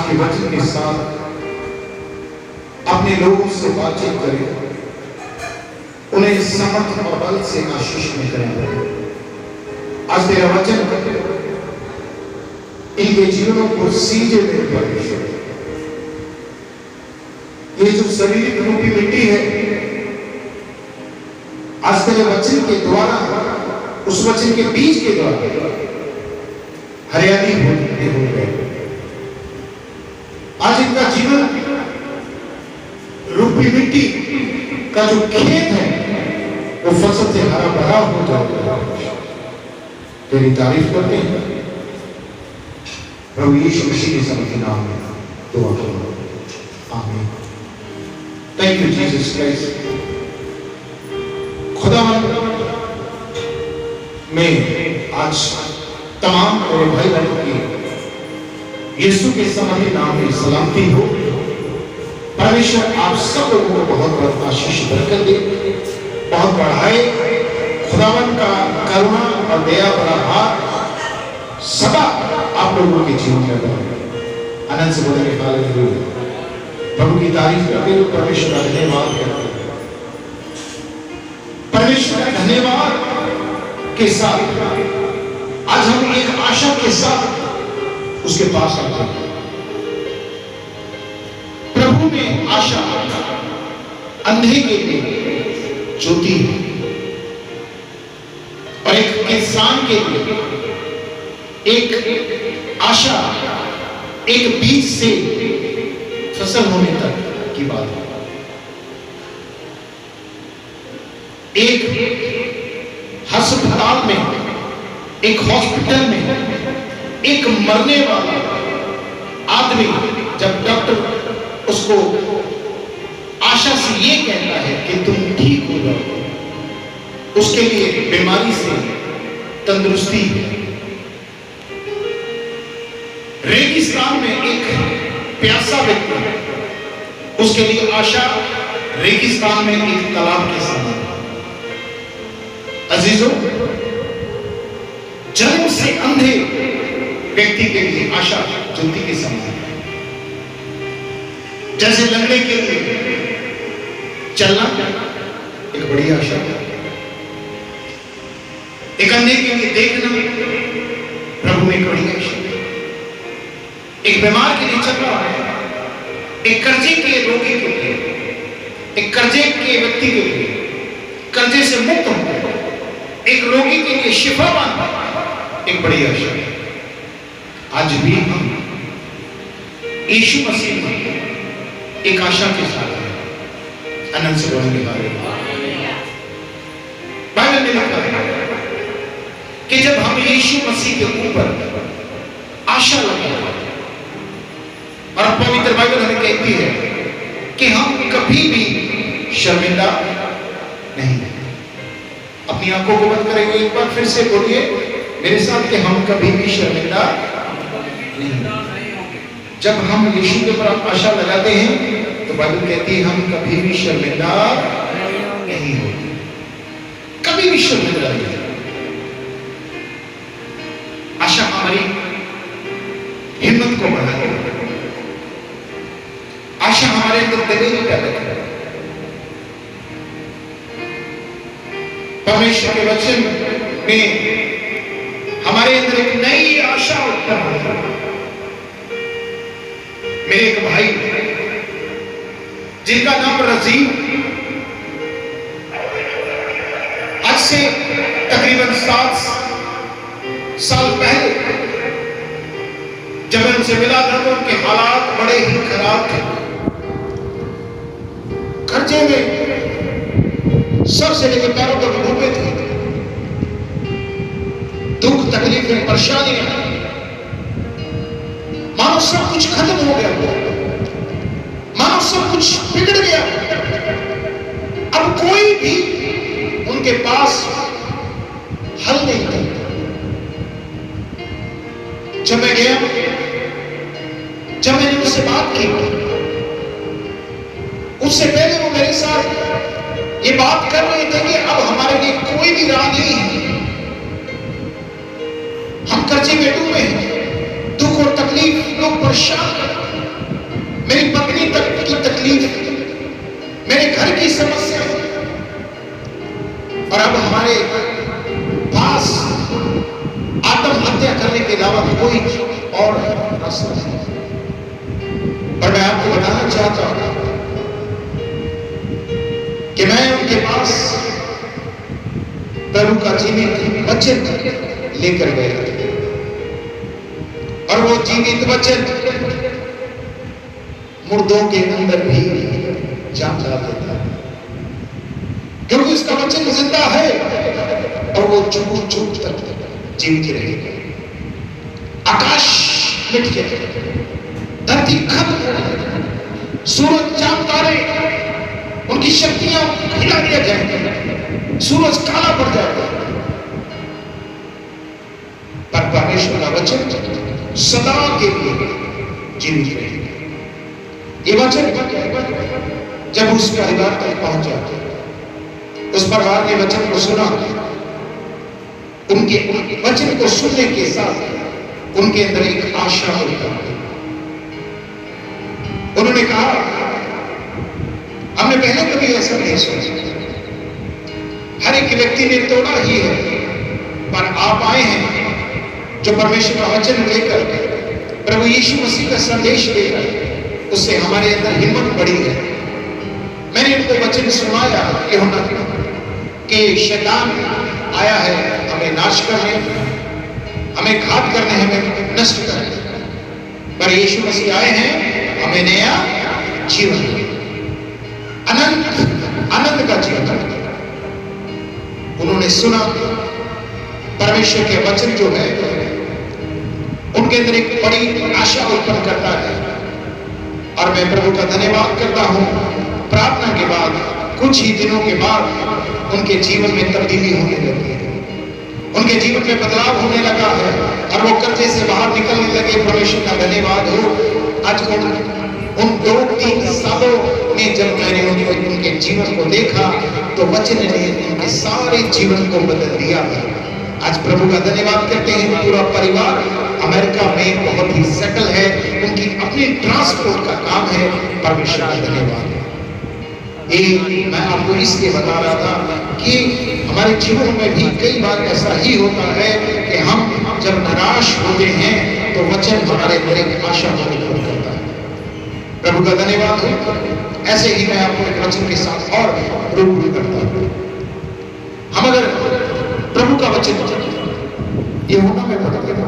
के वचन के साथ अपने लोगों से बातचीत करें, उन्हें समर्थ और बल से आशीष में करें। आज तेरा वचन इनके जीवनों को सींचे मेरे परमेश्वर। ये जो शारीरिक रूपी मिट्टी है, आज तेरे वचन के द्वारा, उस वचन के बीज के द्वारा हरियाली होते हो गए। आज इनका जीवन रूपी मिट्टी का जो खेत है वो फसल से हरा भरा हो जाएगा। तेरी तारीफ करते हैं प्रभु यीशु मसीह के समर्थी नाम में दुआ करो, आमीन। Thank you Jesus Christ. खुदावंद में आज तमाम मेरे भाई बहनों की यीशु के समर्थी नाम में सलामती हो। परमेश्वर आप सब लोगों को बहुत बहुत आशीष बरकत दे, बहुत बढ़ाए। खुदावंद का करुणा और दया भरा हाथ सदा आप लोगों के जीवन में बने। आनंद से बोलेंगे हालेलुया। प्रभु की तारीफ करते हुए परमेश्वर का धन्यवाद करते हैं। परमेश्वर का धन्यवाद के साथ आज हम एक आशा के साथ उसके पास आते हैं। प्रभु में आशा अंधे के लिए ज्योति है और एक इंसान के लिए एक आशा एक बीज से फसल होने तक की बात है। एक अस्पताल में, एक हॉस्पिटल में एक मरने वाला आदमी जब डॉक्टर उसको आशा से ये कहता है कि तुम ठीक हो जाओ, उसके लिए बीमारी से तंदुरुस्ती है। रेगिस्तान में एक प्यासा व्यक्ति है, उसके लिए आशा रेगिस्तान में एक तालाब के समान। अजीजों, जन्म से अंधे व्यक्ति के लिए आशा ज्योति के समान है। जैसे लंगड़े के लिए चलना एक बड़ी आशा है, एक अंधे के लिए देखना प्रभु में एक बड़ी आशा है, एक बीमार के लिए चल रहा है, एक कर्जे के रोगी के लिए, एक कर्जे के व्यक्ति के लिए कर्जे से मुक्त होना, एक रोगी के लिए शिफा पाना एक बड़ी आशा है। आज भी हम यीशु मसीह में एक आशा के साथ है। आनंद से बोलने के बारे में बाइबल में लिखा है कि जब हम यीशु मसीह के ऊपर आशा लगाते हैं, और पवित्र बाइबल हमें कहती है कि हम कभी भी शर्मिंदा नहीं हैं। अपनी आंखों को बंद करेंगे, एक बार फिर से बोलिए मेरे साथ कि हम कभी भी शर्मिंदा नहीं। जब हम यीशु के ऊपर आशा लगाते हैं तो बाइबल कहती है हम कभी भी शर्मिंदा नहीं होते, कभी भी शर्मिंदा नहीं। आशा हमारी हिम्मत को बढ़ाती है, आशा हमारे अंदर दलेरी पैदा करती है। परमेश्वर के वचन में हमारे अंदर एक नई आशा उत्पन्न होती है। मेरे एक भाई जिनका नाम रजीव, आज से तकरीबन 7 साल पहले जब मैं उनसे मिला था तो उनके हालात बड़े ही खराब थे। कर्जे में सर से लेकर पैरों तक डूबे थे, दुख तकलीफें परेशानियां, मानो सब कुछ खत्म हो गया, मानो सब कुछ बिगड़ गया। अब कोई भी उनके पास हल नहीं था। जब मैं गया, जब मैंने उससे बात की, उससे पहले वो मेरे साथ ये बात कर रहे थे कि अब हमारे लिए कोई भी राह नहीं है, हम कर्जे में डूबे हैं, दुख और तकलीफ, लोग परेशान हैं। समस्या है और अब हमारे पास आत्महत्या करने के अलावा कोई और रास्ता नहीं। और मैं आपको बताना चाहता हूं कि मैं उनके पास प्रभु का जीवित वचन लेकर गया और वो जीवित वचन मुर्दों के अंदर भी जान डाल देता है, क्योंकि उसका वचन जिंदा है और वो जुग जुग तक जीवित रहेगा। आकाश मिट जाएगा, धरती खत्म हो जाएगी, सूरज चांद तारे उनकी शक्तियां हिला दिया जाएंगे, सूरज काला पड़ जाएगा, पर परमेश्वर का वचन सदा के लिए जीवित रहेगा। ये वचन जब उस परिवार तक पहुंचा, उस परिवार ने वचन को सुना, उनके वचन को सुनने के साथ उनके अंदर एक आशा होता है। उन्होंने कहा, हमने पहले कभी ऐसा नहीं सोचा, हर एक व्यक्ति ने तोड़ा ही है, पर आप आए हैं जो परमेश्वर का वचन लेकर, प्रभु यीशु मसीह का संदेश लेकर, उससे हमारे अंदर हिम्मत बढ़ी है। मैंने उनको वचन सुनाया कि शैतान आया है हमें नाश करने, हमें घात करने, हमें नष्ट करने, पर यीशु मसीह आए हैं हमें नया जीवन, अनंत आनंद का जीवन। उन्होंने सुना परमेश्वर के वचन जो है उनके अंदर एक बड़ी आशा उत्पन्न करता है। और मैं प्रभु का धन्यवाद करता हूं, प्रार्थना के बाद कुछ ही दिनों के बाद उनके जीवन में तब्दीली होने लगी है, उनके जीवन में बदलाव होने लगा है और वो कर्जे से बाहर निकलने लगे। परमेश्वर का धन्यवाद हो। आज उन 2-3 सालों में जब मैंने उनके जीवन को देखा तो वचन ने उनके सारे जीवन को बदल दिया। आज प्रभु का धन्यवाद करते हैं। पूरा परिवार अमेरिका में बहुत ही सेटल है, उनकी अपनी ट्रांसपोर्ट का काम है। परमेश्वर का धन्यवाद। मैं आपको इसलिए बता रहा था कि हमारे जीवन में भी कई बार ऐसा ही होता है कि हम जब निराश होते हैं तो वचन हमारे अंदर एक आशा को उत्पन्न करता है। प्रभु का धन्यवाद हो। ऐसे ही मैं आपको एक वचन के साथ और रूबरू करता हूं। हम अगर प्रभु का वचन यूहन्ना में पढ़ते हैं,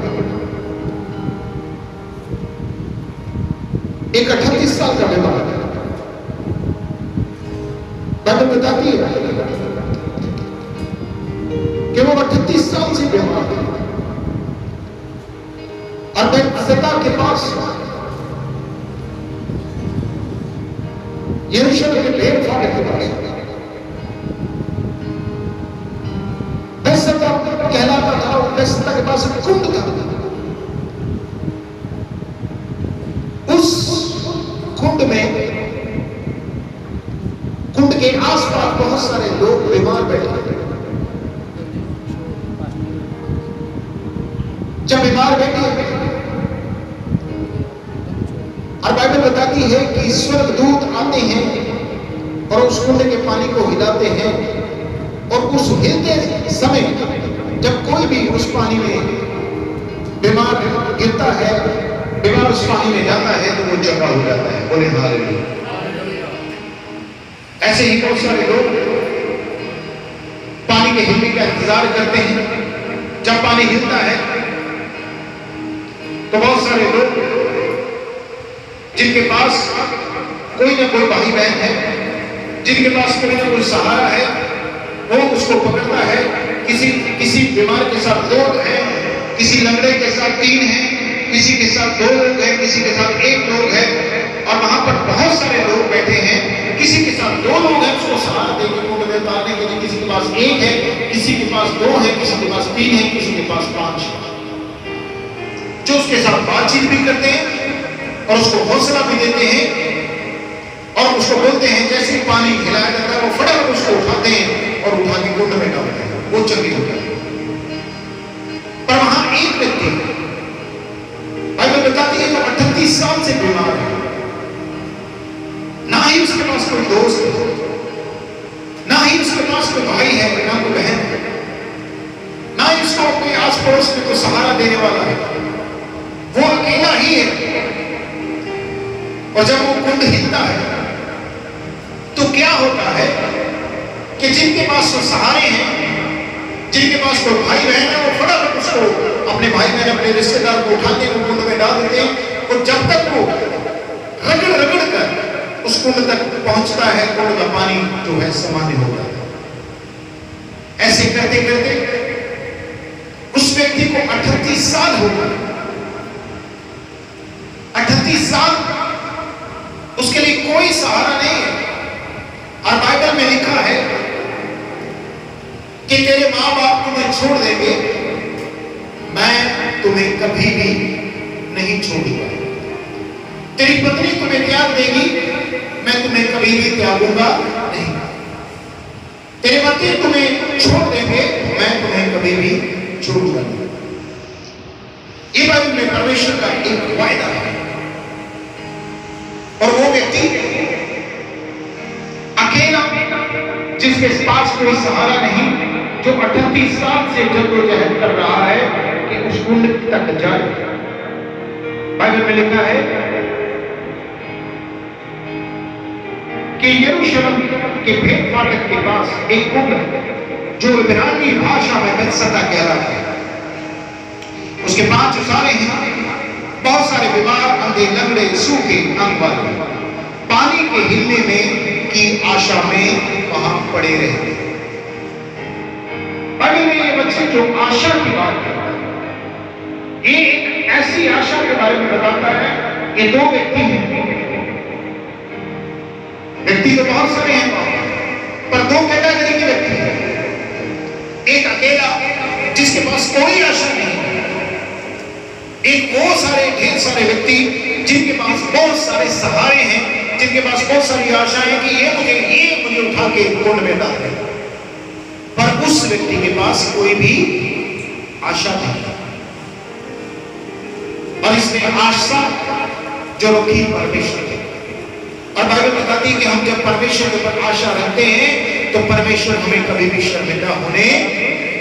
एक 38 साल का बीमार है, बाइबल बताती है कि वो 38 साल से बीमार है और बैतसैदा के पास यरूशलेम के भेड़ फाटक के पास बैतसैदा कहलाता था। और बैतसैदा के पास एक कुंड था। उस कुंड में, कुंड के आसपास बहुत सारे लोग बीमार बैठे थे। जब बीमार बैठे और बाइबल बताती है कि स्वर्गदूत आते हैं और उस कुंड के पानी को हिलाते हैं और उस हिलते समय जब कोई भी उस पानी में बीमार गिरता है, बीमार उस पानी में जाता है तो वो चंगा हो जाता है। बोले हालेलुया। ऐसे ही बहुत सारे लोग पानी के हिलने का इंतजार करते हैं। जब पानी हिलता है तो बहुत सारे लोग जिनके पास कोई ना कोई भाई बहन है, जिनके पास कोई ना कोई सहारा है, वो उसको पकड़ता है। किसी बीमार के साथ 2 है, किसी लंगड़े के साथ 3 है, किसी के साथ 2 लोग हैं, किसी के साथ 1 लोग है और वहां पर बहुत सारे लोग बैठे हैं। किसी के साथ 2 लोग हैं उसको सहारा देने को उतारने के लिए, किसी के पास 1 है, किसी के पास 2 है, किसी के पास 3 है, किसी के पास 5 है, जो उसके साथ बातचीत भी करते हैं और उसको हौसला भी देते हैं और उसको बोलते हैं। जैसे पानी हिलाया जाता है वो फटाफट उसको उठाते हैं और उठा के कुंड में डालते हैं, वो चंगी हो जाती है। पर वहां एक व्यक्ति बाइबल बताती है जो 38 साल से बीमार है, ना ही उसके पास कोई दोस्त है, उसमें कोई सहारा देने वाला है, वो अकेला ही है। और जब वो कुंड हिलता है तो क्या होता है कि जिनके पास वो सहारे हैं, जिनके पास कोई भाई बहन है, वो फटाफट उसको, अपने भाई बहन, अपने रिश्तेदार को उठाते हैं, कुंड में डाल देते हैं। और जब तक वो रगड़ रगड़ कर उस कुंड तक पहुंचता है, कुंड का पानी जो है सामान्य होता है। ऐसे करते करते उस व्यक्ति को 38 साल हो गए। 38 साल उसके लिए कोई सहारा नहीं है। और बाइबल में लिखा है कि तेरे मां बाप तुम्हें छोड़ देंगे, मैं तुम्हें कभी भी नहीं छोड़ूंगा। तेरी पत्नी तुम्हें त्याग देगी, मैं तुम्हें कभी भी त्यागूंगा नहीं। तेरे पति तुम्हें छोड़ देंगे, मैं तुम्हें कभी भी छोड़ूंगा नहीं। ये बाइबल में परमेश्वर का एक वायदा है। और वो व्यक्ति अकेला, जिसके पास कोई सहारा नहीं, जो 38 साल से जद्दोजहद कर रहा है कि उस कुंड तक जाए। बाइबल में लिखा है कि यरूशलेम के भेद फाटक के पास एक कुंड, जो इब्रानी भाषा में बेतसदा कहलाता है, उसके 5 उसारे हैं। बहुत सारे बीमार, अंधे, लंगड़े, सूखे, अंग वाले पानी के हिलने में की आशा में वहां पड़े रहते हैं। बाइबल में ये बच्चे जो आशा की बात करता है, ये एक ऐसी आशा के बारे में बताता है कि 2 व्यक्ति हैं। व्यक्ति तो बहुत सारे हैं, पर 2 कैटेगरी के व्यक्ति हैं। एक अकेला, जिसके पास कोई आशा नहीं है। एक वो सारे ढेर सारे व्यक्ति जिनके पास बहुत सारे सहारे हैं, जिनके पास बहुत सारी आशाएं हैं कि ये मुझे उठा के कुंड में डाल दे। पर उस व्यक्ति के पास कोई भी आशा नहीं है। और इसने आशा जो रखी परमेश्वर की। और बाइबल बताती है कि हम जब परमेश्वर के ऊपर आशा रखते हैं तो परमेश्वर हमें कभी भी शर्मिंदा होने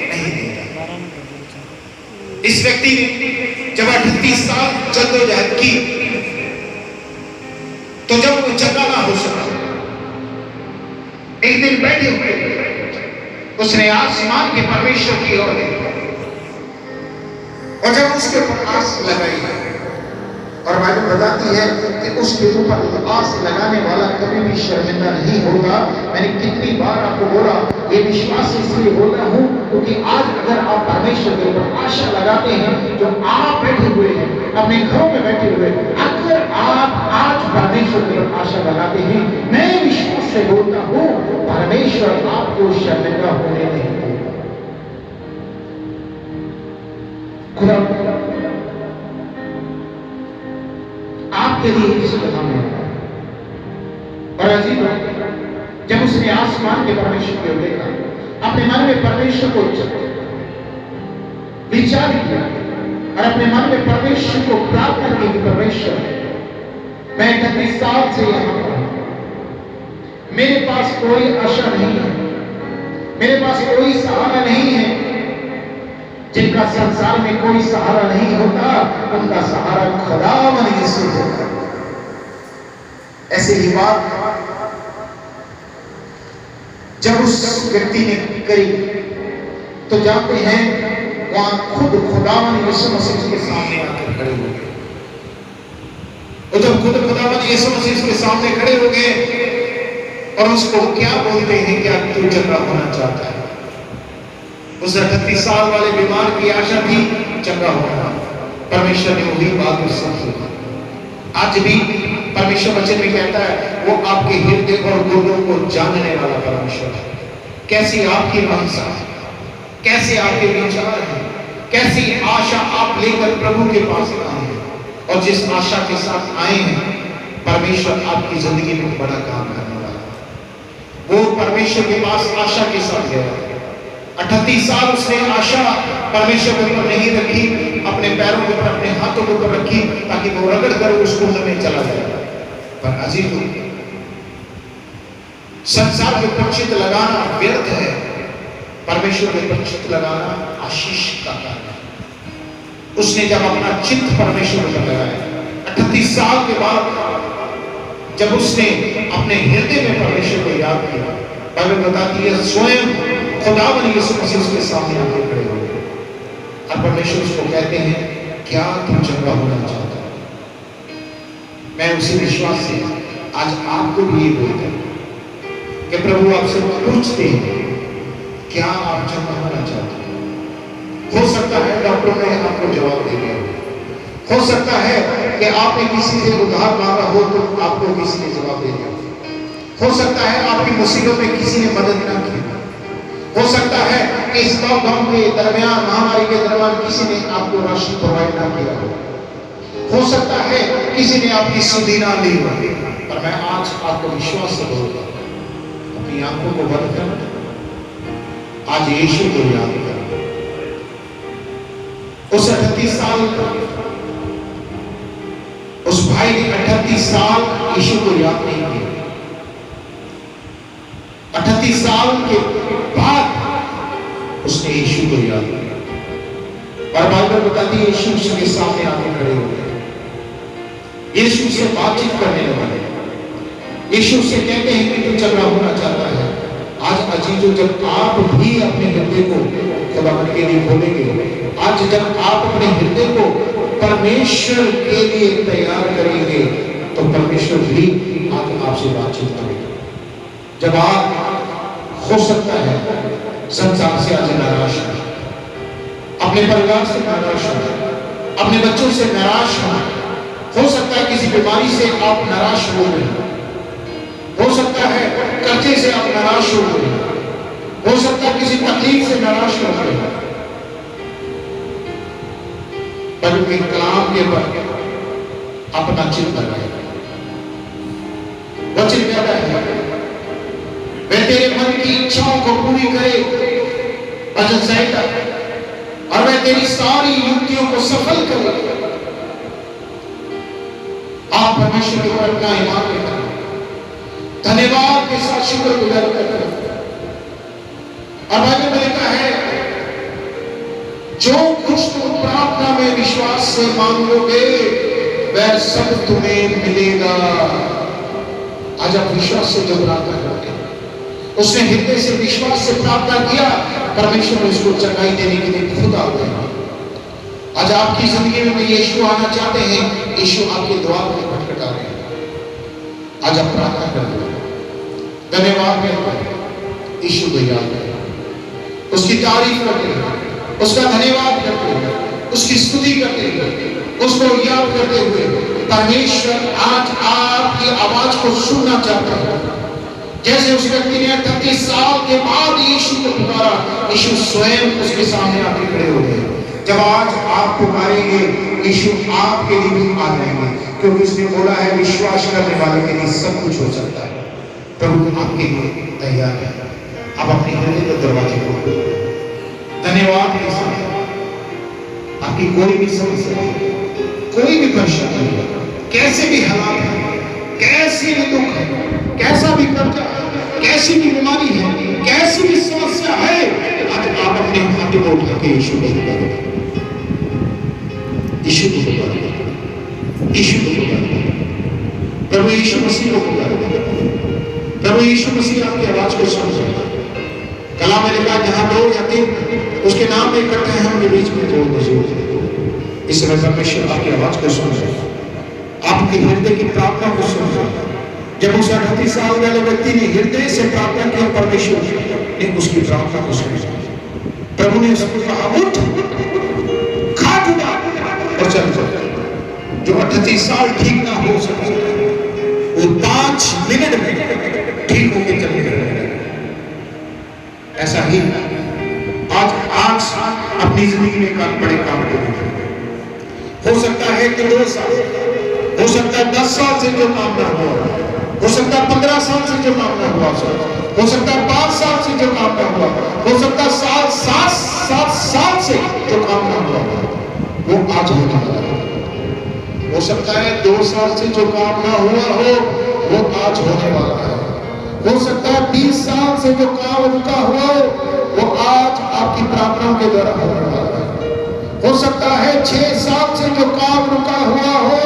नहीं देता। इस व्यक्ति ने जब 38 साल जद्दोजहद की, तो जब वो चंगा ना हो सका, एक दिन बैठे हुए उसने आसमान के परमेश्वर की ओर देखा। और जब उसके ऊपर आस लगाई, और बाइबल बताती है कि उसके ऊपर आस लगाने वाला कभी भी शर्मिंदा नहीं होगा। मैंने कितनी बार आपको बोला, ये विश्वास इसलिए बोल रहा हूं क्योंकि आज अगर आप परमेश्वर के ऊपर आशा लगाते हैं, जो आप बैठे हुए हैं अपने घरों में बैठे हुए, अगर आप आज परमेश्वर के ऊपर आशा लगाते हैं, मैं विश्वास से बोलता हूं परमेश्वर आपको शर्मिंदा होने नहीं देगा। खुदा आपके लिए इस जगह में। और अजीब, जब उसने आसमान के परमेश्वर को देखा, अपने मन में परमेश्वर को विचार किया और अपने मन में परमेश्वर को प्रार्थना की कि परमेश्वर, मैं 38 साल से यहां पर हूं, मेरे पास कोई आशा नहीं है, मेरे पास कोई सहारा नहीं है। जिनका संसार में कोई सहारा नहीं होता, उनका सहारा खुदावन यीशु होता है। ऐसे ही बात जब उस व्यक्ति ने करी, तो जानते हैं वहां खुद खुदावन यीशु मसीह के सामने आकर खड़े हो गए। और जब खुद खुदावन यीशु मसीह के सामने खड़े हो गए और उसको क्या बोलते हैं, क्या तू चंगा होना चाहता है? उस 38 साल वाले बीमार की आशा थी चंगा होना। परमेश्वर ने वही बात उससे की। आज भी परमेश्वर वचन में कहता है वो आपके हृदय और गुर्दों को जानने वाला परमेश्वर है। कैसी आपकी मनसा है, कैसे आपके विचार हैं, कैसी आशा आप लेकर प्रभु के पास आए हैं, और जिस आशा के साथ आए हैं, परमेश्वर आपकी जिंदगी में बड़ा काम करने वाला है। वो परमेश्वर के पास आशा के साथ गया। 38 साल उसने आशा परमेश्वर के ऊपर नहीं रखी, अपने पैरों के ऊपर, अपने हाथों के ऊपर रखी, ताकि वो रगड़ कर उस कुंड में चला जाए। पर अजीब, संसार के ऊपर चित्त लगाना व्यर्थ है, परमेश्वर के ऊपर चित्त लगाना आशीष का कार्य है। उसने जब अपना चित्त परमेश्वर पर लगाया, 38 साल के बाद जब उसने अपने हृदय में परमेश्वर को याद किया, बाइबल बताती है स्वयं खुदावन यीशु मसीह उसके सामने आके खड़े हो गए और परमेश्वर उसको कहते हैं, क्या तू चंगा होना चाहता है? मैं उसी विश्वास से आज आपको भी ये बोलता हूं कि प्रभु आपसे पूछते हैं, क्या आप चंगा होना चाहते हैं? हो सकता है डॉक्टर ने आपको जवाब दे दिया, हो सकता है कि आपने किसी से उधार मांगा हो तो आपको किसी ने जवाब दे दिया, हो सकता है आपकी मुसीबत में किसी ने मदद ना की, हो सकता है कि इस लॉकडाउन के दरमियान, महामारी के दरमियान किसी ने आपको राशि प्रोवाइड ना किया हो सकता है किसी ने आपकी सुधी ना ली हो। पर मैं आज आपको विश्वास से बोलता हूं, अपनी आंखों को बंद कर आज यीशु को याद कर। उस 38 साल उस भाई ने 38 साल यीशु को याद नहीं किया। 38 साल के बाद उसने यीशु को याद किया और बाइबल बताती है यीशु उसके सामने आके खड़े हो गए, यीशु से बातचीत करने लगे, यीशु से कहते हैं कि तू चंगा होना चाहता है। आज अजीजों, जब आप भी अपने हृदय को खुदावंद के लिए खोलेंगे, आज जब आप अपने हृदय को परमेश्वर के लिए तैयार करेंगे तो परमेश्वर भी आज आपसे बातचीत करेगा। जब आप हो सकता है संसार से आज नाराज हो, अपने परिवार से नाराज हो, अपने बच्चों से नाराज हो सकता है किसी बीमारी से आप नाराज हो गए, हो सकता है कर्जे से आप नाराज हो गए, हो सकता है किसी तकलीफ से नाराज हो गए, परंतु कलाम के पर अपना चित्त लगाएगा। वचन कहता है वह तेरे मन की इच्छाओं को पूरी करे, भजन संहिता, और वह तेरी सारी युक्तियों को सफल करे। आप परमेश्वर के ऊपर अपना ईमान रखें, धन्यवाद के साथ शुक्रगुजार करें। और बाइबल में लिखा है जो कुछ तुम प्रार्थना में विश्वास से मांगोगे वह सब तुम्हें मिलेगा। आज आप विश्वास से जो प्रार्थना करते हैं, उसने हृदय से विश्वास से प्रार्थना किया, परमेश्वर ने उसको चंगाई देने के लिए खुद आ गया। आज आपकी जिंदगी में यीशु आना चाहते हैं, यीशु आपके द्वार पर खटखटा रहे हैं। आज आप प्रार्थना करते हैं, धन्यवाद करें, यीशु को याद करें, उसकी तारीफ करते हैं, उसका धन्यवाद करते हुए, उसकी स्तुति करते हुए, उसको याद करते हुए परमेश्वर आज आपकी आवाज को सुनना चाहता है। जैसे उस व्यक्ति ने 38 साल के बाद यीशु को पुकारा, यीशु स्वयं उसके सामने आके खड़े हो गए। जब आज आप पुकारेंगे, यीशु आपके लिए भी आ जाएंगे, क्योंकि उसने बोला है विश्वास करने वाले के लिए सब कुछ हो सकता है। प्रभु आपके लिए तैयार है, आप अपने हृदय के दरवाजे खोलो। धन्यवाद के साथ आपकी कोई भी समस्या, कोई भी परेशानी, कैसे भी हालात है, कैसे भी दुख है, कैसा भी कर्जा, कैसी भी बीमारी है, कैसी भी समस्या है, आज आप अपने हाथ को उठा के यीशु को पुकारो, यीशु को पुकारो, यीशु को पुकारो, प्रभु यीशु मसीह को पुकारो। प्रभु यीशु मसीह आपकी आवाज को सुन सकता है। कलाम में लिखा, जहां 2 या 3 उसके नाम में इकट्ठे हैं, उनके बीच में 2 मौजूद है। इस समय परमेश्वर आपकी आवाज को सुन रहा है, आपके हृदय की प्रार्थना को सुन रहा है। जब उस 38 साल वाले व्यक्ति ने हृदय से प्रार्थना की, परमेश्वर ने उसकी प्रार्थना को सुना। प्रभु ने उसको कहा, उठ, खा खुदा और चल जा। जो 38 साल ठीक ना हो सके, वो 5 मिनट में ठीक होकर चले गए। ऐसा ही आज अपनी जिंदगी में बड़े काम करें। हो सकता है कि 2 साल, हो सकता है 10 साल से जो काम ना हुआ, हो सकता है 15 साल से जो काम ना हुआ, हो सकता है 5 साल से जो काम ना हुआ, हो सकता है 7 साल से जो काम ना हुआ, वो आज होने वाला है। हो सकता है 2 साल से जो काम ना हुआ हो, वो आज होने वाला है। हो सकता है 20 साल से जो काम रुका हुआ हो, वो आज आपकी प्रार्थनाओं के द्वारा होने वाला है। हो सकता है 6 साल से जो काम रुका हुआ हो,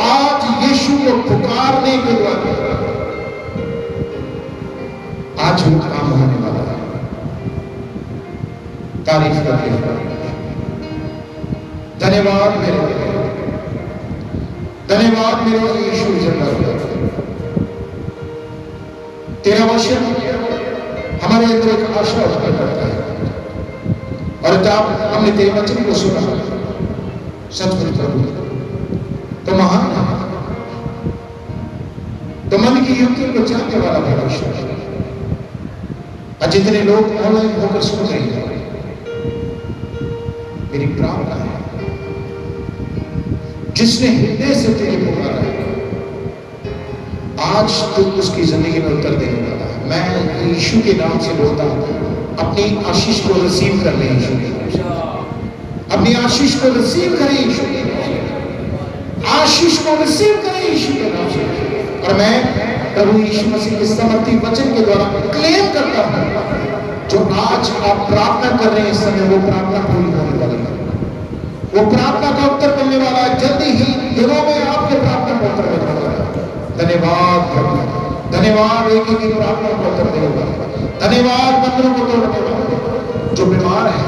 आज यीशु को पुकारने के द्वारा आज वो काम होने वाला है। तारीफ करते हैं। धन्यवाद मेरे, धन्यवाद मेरे यीशु जिंदा है। तेरा वचन हमारे अंदर एक आशा उत्पन्न करता है, और जब हमने तेरे वचन को सुना, सचमुच प्रभु तो महान है, तो मन की युक्ति को जानने वाला परमेश्वर है। और जितने लोग ऑनलाइन होकर सुन रहे हैं, मेरी प्रार्थना है जिसने हृदय से तेरे पुकारा है, आज तू उसकी जिंदगी में उत्तर देने वाला है। मैं यीशु के नाम से बोलता हूं, अपनी आशीष को रिसीव कर ले यीशु के नाम से। अपनी आशीष को रिसीव करें यीशु के नाम से। आशीष को रिसीव करें यीशु के नाम से। और मैं प्रभु यीशु मसीह के समर्थी वचन के द्वारा क्लेम करता हूं, जो आज आप प्रार्थना कर रहे हैं इस समय, वो प्रार्थना पूरी होने वाली है। वो प्रार्थना का उत्तर मिलने वाला है। जल्दी ही दिनों में आपके प्रार्थना का उत्तर मिलने वाला है। धन्यवाद प्रभु, धन्यवाद एक एक प्रार्थना को उत्तर देने वाला, धन्यवाद बंधनों को तोड़ने वाला। जो बीमार है,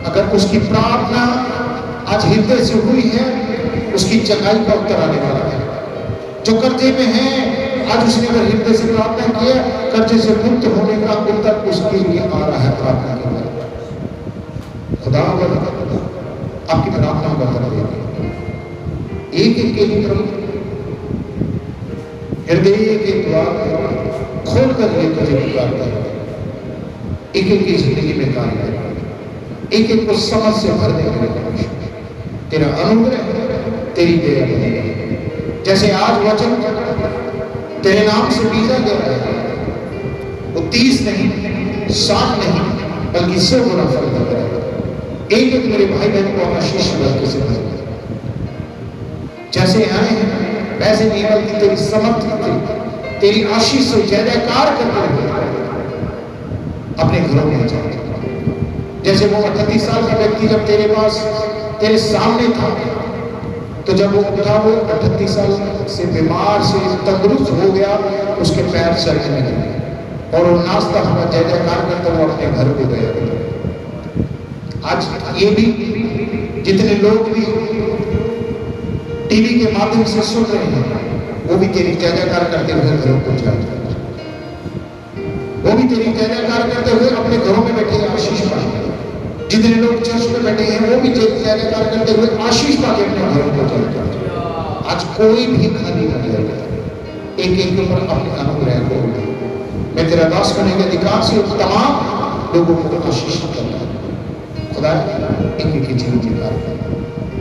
अगर उसकी प्रार्थना आज हृदय से हुई है, उसकी चंगाई का उत्तर आने वाला है। जो कर्जे में है, आज उसने अगर हृदय से प्रार्थना किया, कर्जे से मुक्त होने का उत्तर उसके लिए आ रहा है। प्रार्थना के लिए खुदा आपकी प्रार्थना का उत्तर देंगे। एक एक के लिए प्रभु हृदय के द्वार खोल कर ये तुझे पुकारता है। एक एक की जिंदगी में कार्य कर, एक एक को समझ से भर देंगे। तेरा अनुग्रह, तेरी दया बनेगी। जैसे आज वचन तेरे नाम से बीजा गया है, वो 30 नहीं, 60 नहीं, बल्कि 100 गुना फल देता है। एक एक मेरे भाई बहन को आशीष बल्कि से भर। जैसे आए हैं वैसे नहीं, बल्कि तेरी समर्थ, तेरी आशीष से जय जयकार करते हुए अपने घरों में जाते। जैसे वो 38 साल का व्यक्ति जब तेरे पास, तेरे सामने था, तो जब वो उठा, वो 38 साल से बीमार से तंदुरुस्त हो गया, उसके पैर चलने लगे और वो नाचता हुआ जय जयकार करता हुआ अपने घर को गया। आज ये भी जितने लोग भी टीवी के माध्यम से सुन रहे हैं, वो भी तेरी जय जयकार करते हुए घरों को जाते, वो भी तेरी जय जयकार करते हुए अपने घरों में बैठे आशीष पाएंगे। जितने लोग चर्च में बैठे हैं, वो भी जय जयकार करते हुए आशीष पाके अपने घरों को जाते। आज कोई भी खाली नहीं रहेगा। एक एक के ऊपर अपने अनुग्रह को, मैं तेरा दास करने के अधिकार से तमाम लोगों को आशीष करता हूं। खुदा एक एक की जीवन की बात।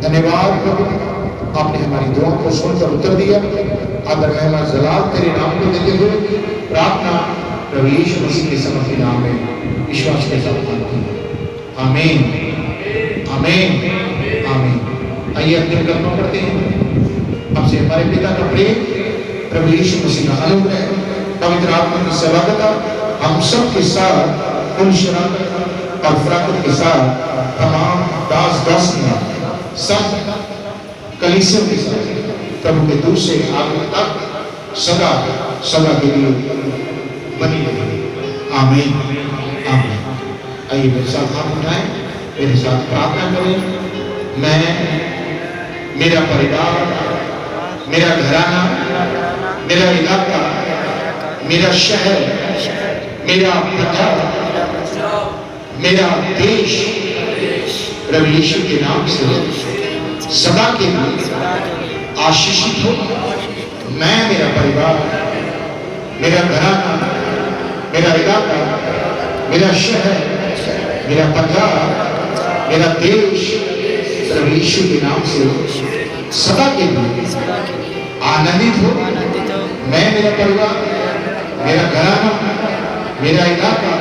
धन्यवाद प्रभु, आपने हमारी दुआ को सुनकर उत्तर दिया। आदर महिमा जलाल तेरे नाम को देते हुए प्रार्थना प्रभु यीशु मसीह के समर्थी नाम में विश्वास के साथ मांगते हैं। आमीन, आमीन, आमीन। आइए अपने कल्पना करते हैं। आपसे हमारे पिता का प्रेम, प्रभु यीशु मसीह का अनुग्रह, पवित्र आत्मा की सलाहता हम सब के साथ, उन शराकत और फराकत के साथ तमाम दास दासियां सब कलीसिया के साथ प्रभु के दूर से आगे तक सदा सदा के लिए बनी रहे। आमीन, आमीन। आइए मेरे साथ हाथ उठाएं, मेरे साथ प्रार्थना करें। मैं, मेरा परिवार, मेरा घराना, मेरा इलाका, मेरा शहर, मेरा पंजाब, मेरा देश प्रभु यीशु के नाम से सदा के लिए आशीषित हो। मैं, मेरा परिवार, मेरा घराना, मेरा इलाका, मेरा शहर, मेरा पंजाब, मेरा देश प्रभु यीशु के नाम से सदा के लिए आनंदित हो। मैं, मेरा परिवार, मेरा घराना, मेरा इलाका,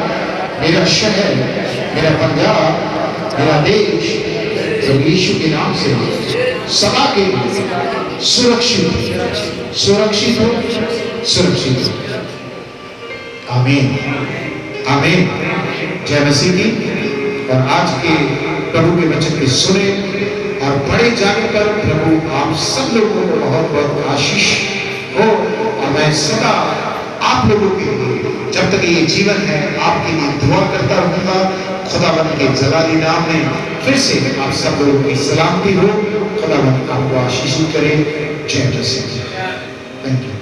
मेरा शहर, मेरा पंजाब, मेरा देश प्रभु यीशु के नाम से सदा के लिए सुरक्षित, सुरक्षित हो, सुरक्षित हो। आमीन, आमीन। जय मसीह की। और आज के प्रभु के वचन के सुने और पढ़े जाने पर प्रभु आप सब लोगों को बहुत बहुत आशीष हो। और मैं सदा आप लोगों के लिए जब तक ये जीवन है आपके लिए दुआ करता रहूंगा। खुदावंद के जलाली नाम में फिर से आप सब लोगों की सलामती हो। खुदावंद आपको आशीष करे। जय मसीह। Thank you.